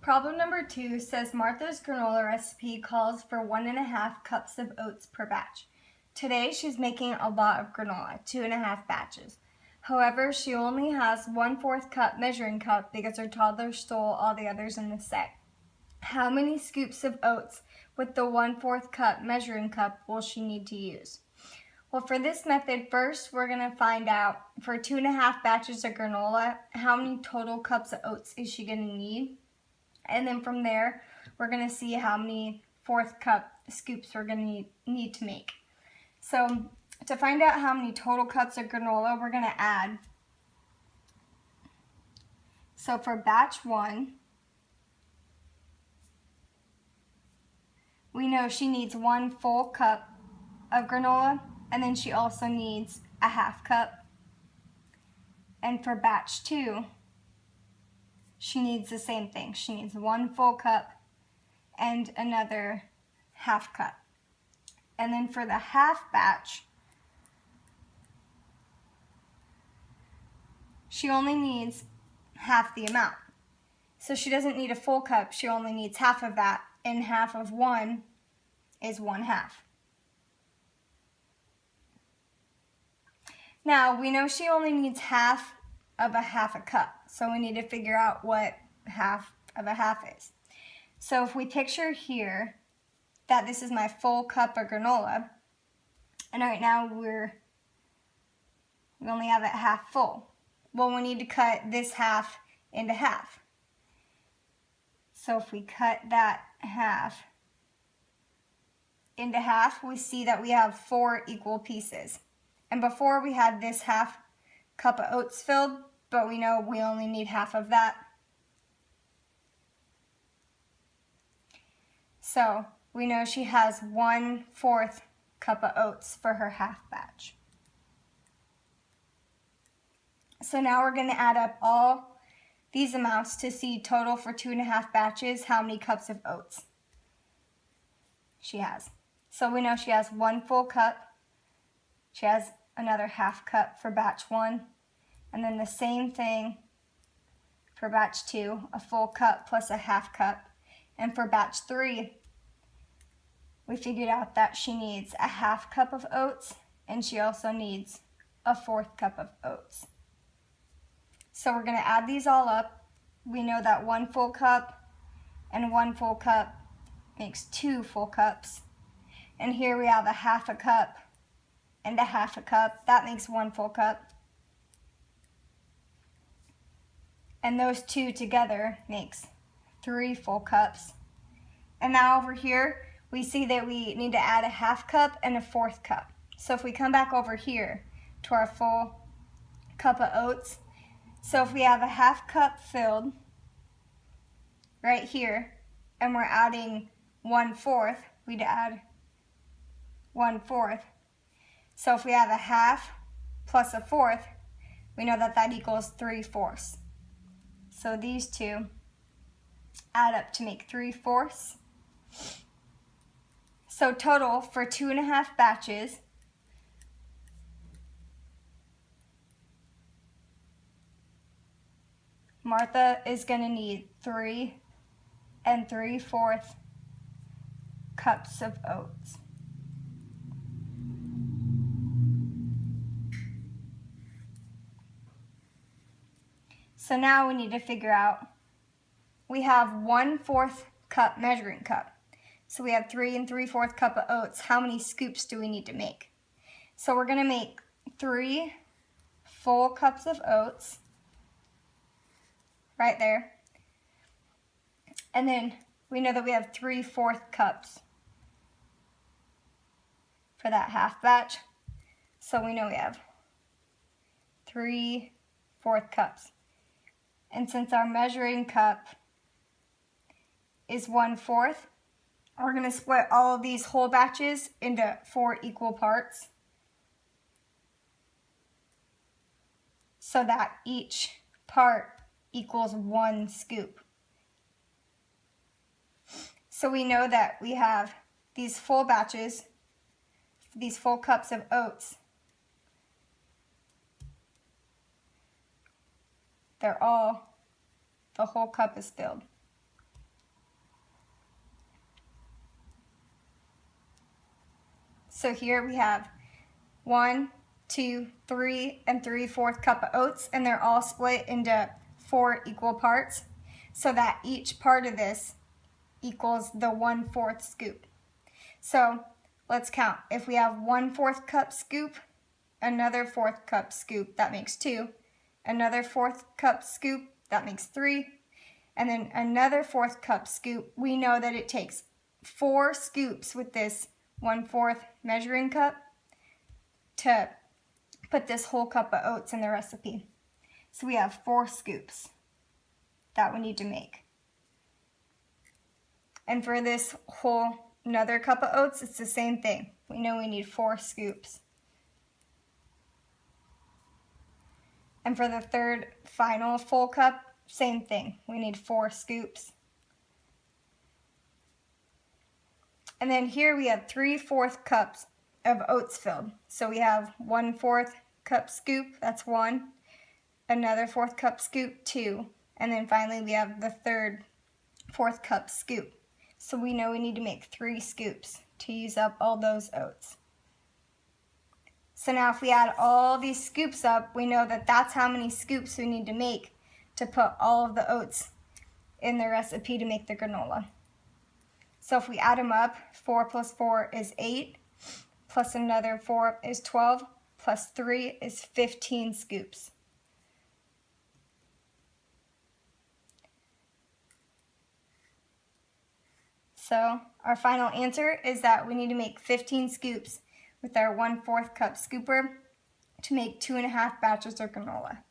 Problem number 2 says Martha's granola recipe calls for 1.5 cups of oats per batch. Today she's making a lot of granola, 2.5 batches. However, she only has 1/4 cup measuring cup because her toddler stole all the others in the set. How many scoops of oats with the 1/4 cup measuring cup will she need to use? Well, for this method, first we're going to find out for 2.5 batches of granola, how many total cups of oats is she going to need? And then from there, we're going to see how many 1/4 cup scoops we're going to need to make. So to find out how many total cups of granola we're going to add, so for batch 1, we know she needs 1 full cup of granola, and then she also needs a 1/2 cup. And for batch 2, she needs the same thing. She needs 1 full cup and another 1/2 cup. And then for the half batch, she only needs half the amount. So she doesn't need a full cup, she only needs half of that, and half of 1 is 1/2. Now, we know she only needs half of a 1/2 cup, so we need to figure out what half of a half is. So if we picture here that this is my full cup of granola, and right now we only have it half full. Well, we need to cut this half into half. So if we cut that half into half, we see that we have 4 equal pieces. And before we had this 1/2 cup of oats filled, but we know we only need half of that. So we know she has 1/4 cup of oats for her half batch. So now we're going to add up all these amounts to see total for 2.5 batches how many cups of oats she has. So we know she has 1 full cup. She has another 1/2 cup for batch 1. And then the same thing for batch 2, a full cup plus a 1/2 cup. And for batch 3, we figured out that she needs a 1/2 cup of oats, and she also needs a 1/4 cup of oats. So we're going to add these all up. We know that 1 full cup and 1 full cup makes 2 full cups. And here we have a 1/2 cup and a 1/2 cup. That makes 1 full cup. And those 2 together makes 3 full cups. And now over here, we see that we need to add a 1/2 cup and a 1/4 cup. So if we come back over here to our full cup of oats, so if we have a 1/2 cup filled right here, and we're adding 1/4, we'd add 1/4. So if we have a 1/2 plus a 1/4, we know that that equals 3/4. So these two add up to make 3/4. So total for 2.5 batches, Martha is going to need 3 3/4 cups of oats. So now we need to figure out, we have 1/4 cup measuring cup. So we have 3 3/4 cup of oats. How many scoops do we need to make? So we're going to make 3 full cups of oats right there. And then we know that we have 3/4 cups for that half batch. So we know we have 3/4 cups. And since our measuring cup is 1/4, we're going to split all of these whole batches into 4 equal parts so that each part equals 1 scoop. So we know that we have these full batches, these full cups of oats. The whole cup is filled. So here we have 1, 2, 3, and 3/4 cup of oats, and they're all split into 4 equal parts, so that each part of this equals the 1/4 scoop. So let's count. If we have 1/4 cup scoop, another 1/4 cup scoop, that makes 2, another 1/4 cup scoop, that makes 3, and then another 1/4 cup scoop. We know that it takes 4 scoops with this 1/4 measuring cup to put this whole cup of oats in the recipe. So we have 4 scoops that we need to make. And for this whole another cup of oats, it's the same thing. We know we need 4 scoops. And for the third final full cup, same thing. We need 4 scoops. And then here we have 3/4 cups of oats filled. So we have 1/4 cup scoop, that's 1, another 1/4 cup scoop, 2, and then finally we have the third 1/4 cup scoop. So we know we need to make 3 scoops to use up all those oats. So now if we add all these scoops up, we know that that's how many scoops we need to make to put all of the oats in the recipe to make the granola. So if we add them up, 4 plus 4 is 8, plus another 4 is 12, plus 3 is 15 scoops. So our final answer is that we need to make 15 scoops with our 1/4 cup scooper to make 2.5 batches of granola.